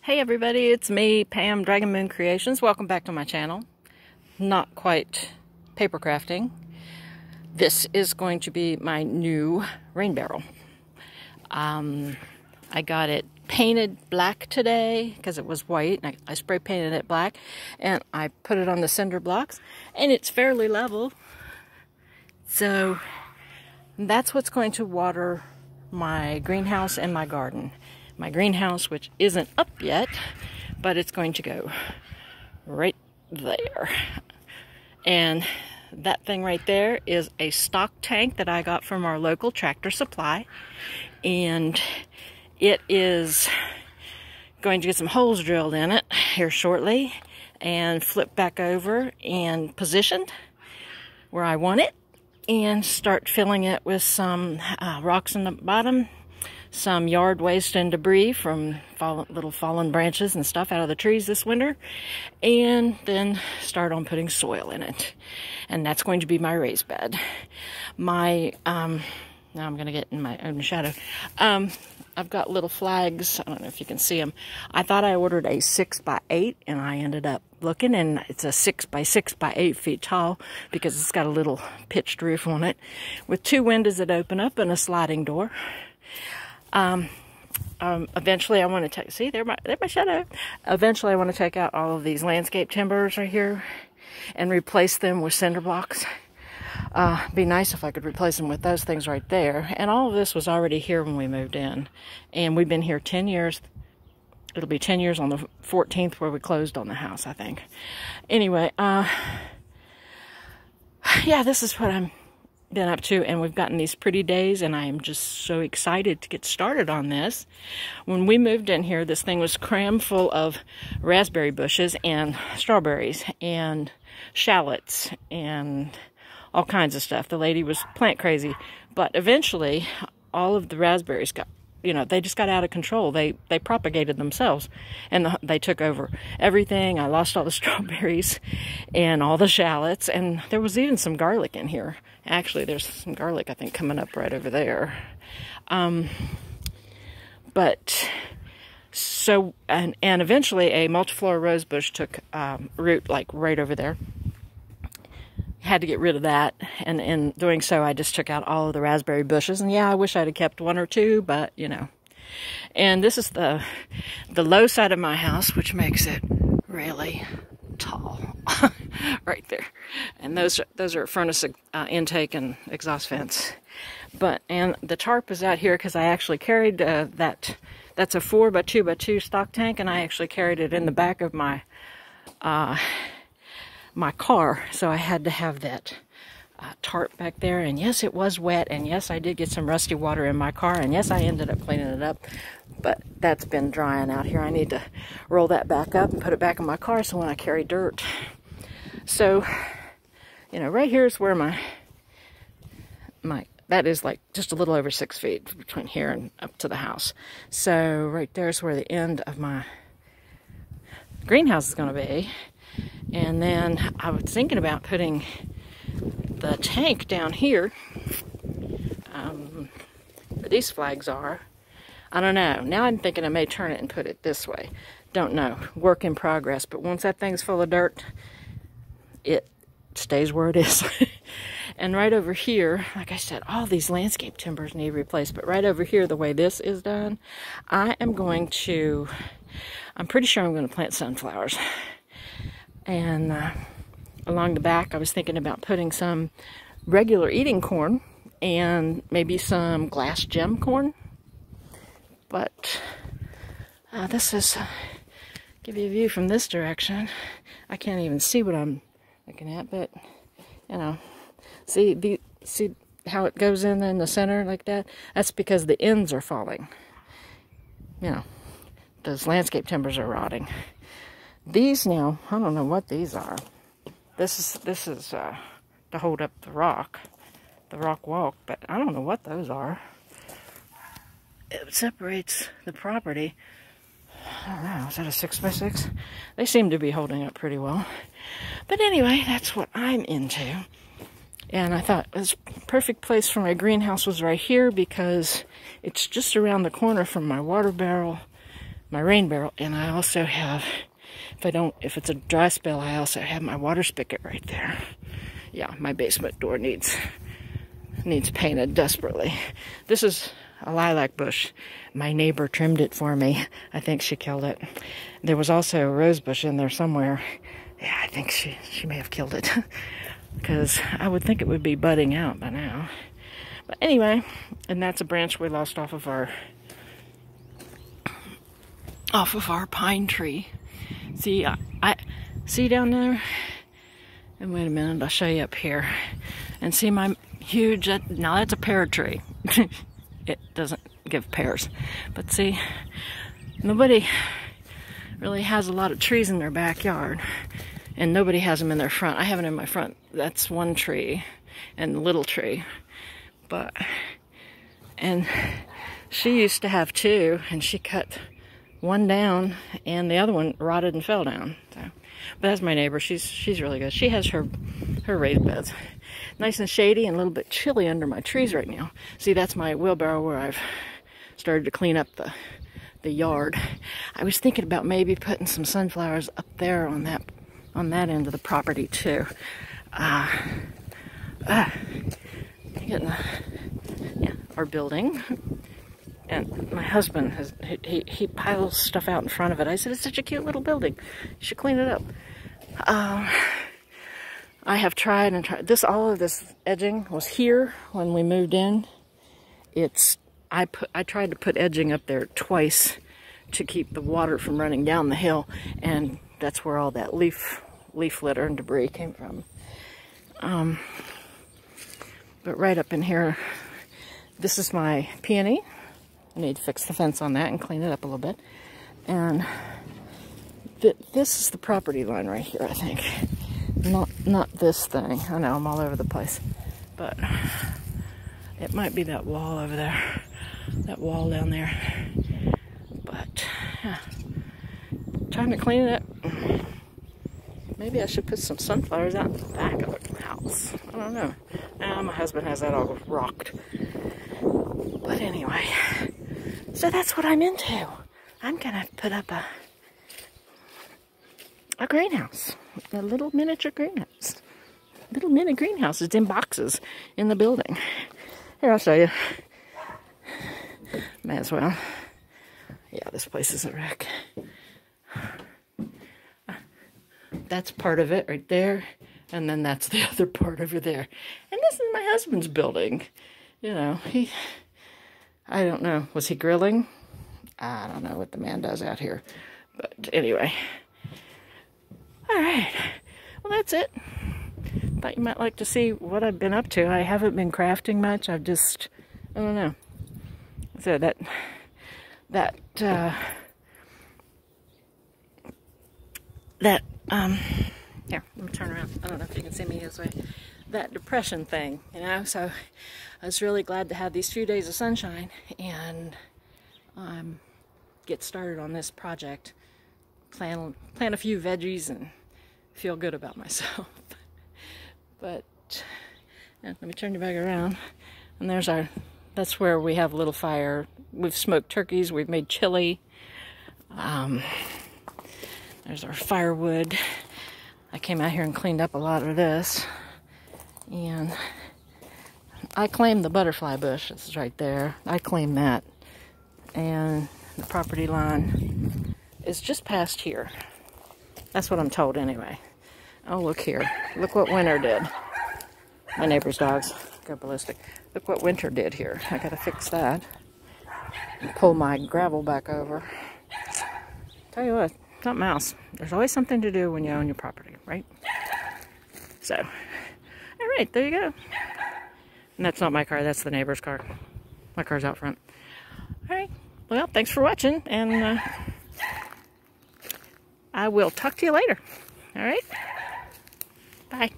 Hey everybody, it's me, Pam, Dragon Moon Creations. Welcome back to my channel. Not quite paper crafting. This is going to be my new rain barrel. I got it painted black today because it was white, and I spray painted it black, and I put it on the cinder blocks, and it's fairly level. So that's what's going to water my greenhouse and my garden. My greenhouse, which isn't up yet, but it's going to go right there. And that thing right there is a stock tank that I got from our local Tractor Supply. And it is going to get some holes drilled in it here shortly and flip back over and positioned where I want it, and start filling it with some rocks in the bottom, some yard waste and debris from little fallen branches and stuff out of the trees this winter, and then start on putting soil in it. And that's going to be my raised bed. My now I'm going to get in my own shadow. I've got little flags. I don't know if you can see them. I thought I ordered a 6x8, and I ended up looking, and it's a 6x6 by 8 feet tall because it's got a little pitched roof on it with 2 windows that open up and a sliding door. Eventually I want to take, see, there's my shadow. Eventually I want to take out all of these landscape timbers right here and replace them with cinder blocks. Be nice if I could replace them with those things right there. And all of this was already here when we moved in. And we've been here 10 years. It'll be 10 years on the 14th where we closed on the house, I think. Anyway, yeah, this is what I'm been up to, and we've gotten these pretty days, and I am just so excited to get started on this. When we moved in here, this thing was crammed full of raspberry bushes and strawberries and shallots and all kinds of stuff. The lady was plant crazy, but eventually all of the raspberries got, they just got out of control. They propagated themselves, and they took over everything. I lost all the strawberries and all the shallots, and there was even some garlic in here. Actually, there's some garlic, I think, coming up right over there. But so, and eventually a multiflora rose bush took root like right over there. Had to get rid of that, and in doing so I just took out all of the raspberry bushes. And yeah, I wish I'd have kept 1 or 2, but and this is the low side of my house, which makes it really tall right there. And those are furnace intake and exhaust vents. And the tarp is out here because I actually carried that's a 4x2x2 stock tank, and I actually carried it in the back of my my car, so I had to have that tarp back there. And yes, it was wet, and yes, I did get some rusty water in my car, and yes, I ended up cleaning it up, but that's been drying out here. I need to roll that back up and put it back in my car so when I carry dirt. So, right here is where my that is like just a little over 6 feet between here and up to the house. So right there is where the end of my greenhouse is going to be. And then I was thinking about putting the tank down here, where these flags are. I don't know. Now I'm thinking I may turn it and put it this way. Don't know. Work in progress. But once that thing's full of dirt, it stays where it is. And right over here, like I said, all these landscape timbers need replaced. But right over here, the way this is done, I'm pretty sure I'm going to plant sunflowers. And along the back, I was thinking about putting some regular eating corn and maybe some glass gem corn. But this is, give you a view from this direction. I can't even see what I'm looking at, but, see how it goes in the center like that? That's because the ends are falling. Those landscape timbers are rotting. These now, I don't know what these are. This is to hold up the rock walk, but I don't know what those are. It separates the property. I don't know, is that a 6x6? They seem to be holding up pretty well. But anyway, that's what I'm into. And I thought this perfect place for my greenhouse was right here because it's just around the corner from my water barrel, my rain barrel, and I also have, if it's a dry spell, I also have my water spigot right there. Yeah, my basement door needs painted desperately. This is a lilac bush. My neighbor trimmed it for me. I think she killed it. There was also a rose bush in there somewhere. Yeah, I think she may have killed it. Because I would think it would be budding out by now. But anyway, and that's a branch we lost off of our pine tree. See, I see down there. And wait a minute, I'll show you up here. And see my huge, now that's a pear tree. It doesn't give pears. But see, nobody really has a lot of trees in their backyard. And nobody has them in their front. I have it in my front. That's one tree and a little tree. And she used to have two, and she cut one down, and the other one rotted and fell down. So, but that's my neighbor. She's really good. She has her raised beds. Nice and shady and a little bit chilly under my trees right now. See, that's my wheelbarrow where I've started to clean up the yard. I was thinking about maybe putting some sunflowers up there on that end of the property too. Our building, and my husband he piles stuff out in front of it. I said, it's such a cute little building, you should clean it up. I have tried and tried this. All of this edging was here when we moved in. I tried to put edging up there twice to keep the water from running down the hill, and that's where all that leaf litter and debris came from. But right up in here, this is my peony. I need to fix the fence on that and clean it up a little bit. And this is the property line right here, I think. Not this thing. I know I'm all over the place, but it might be that wall over there, that wall down there. But yeah, trying to clean it up. Maybe I should put some sunflowers out in the back of the house. I don't know. My husband has that all rocked. But anyway, so that's what I'm into. I'm gonna put up a greenhouse, a little miniature greenhouse. Little mini greenhouses in boxes in the building. Here, I'll show you. May as well. Yeah, this place is a wreck. That's part of it right there, and then that's the other part over there. And this is my husband's building. You know, I don't know, was he grilling? I don't know what the man does out here. But anyway. Alright, well that's it. Thought you might like to see what I've been up to. I haven't been crafting much. I've just, I don't know. So here, let me turn around. I don't know if you can see me this way. That depression thing, you know, so I was really glad to have these few days of sunshine and get started on this project. Plant a few veggies and feel good about myself. But yeah, let me turn you back around. And that's where we have a little fire. We've smoked turkeys, we've made chili. There's our firewood. I came out here and cleaned up a lot of this. And I claimed the butterfly bush. It's right there. I claimed that. And the property line is just past here. That's what I'm told anyway. Oh, look here. Look what winter did. My neighbor's dogs go ballistic. Look what winter did here. I gotta fix that. And pull my gravel back over. Tell you what, something else. There's always something to do when you own your property, right? So, all right, there you go. And that's not my car, that's the neighbor's car. My car's out front. All right, well, thanks for watching, and I will talk to you later. All right? Bye.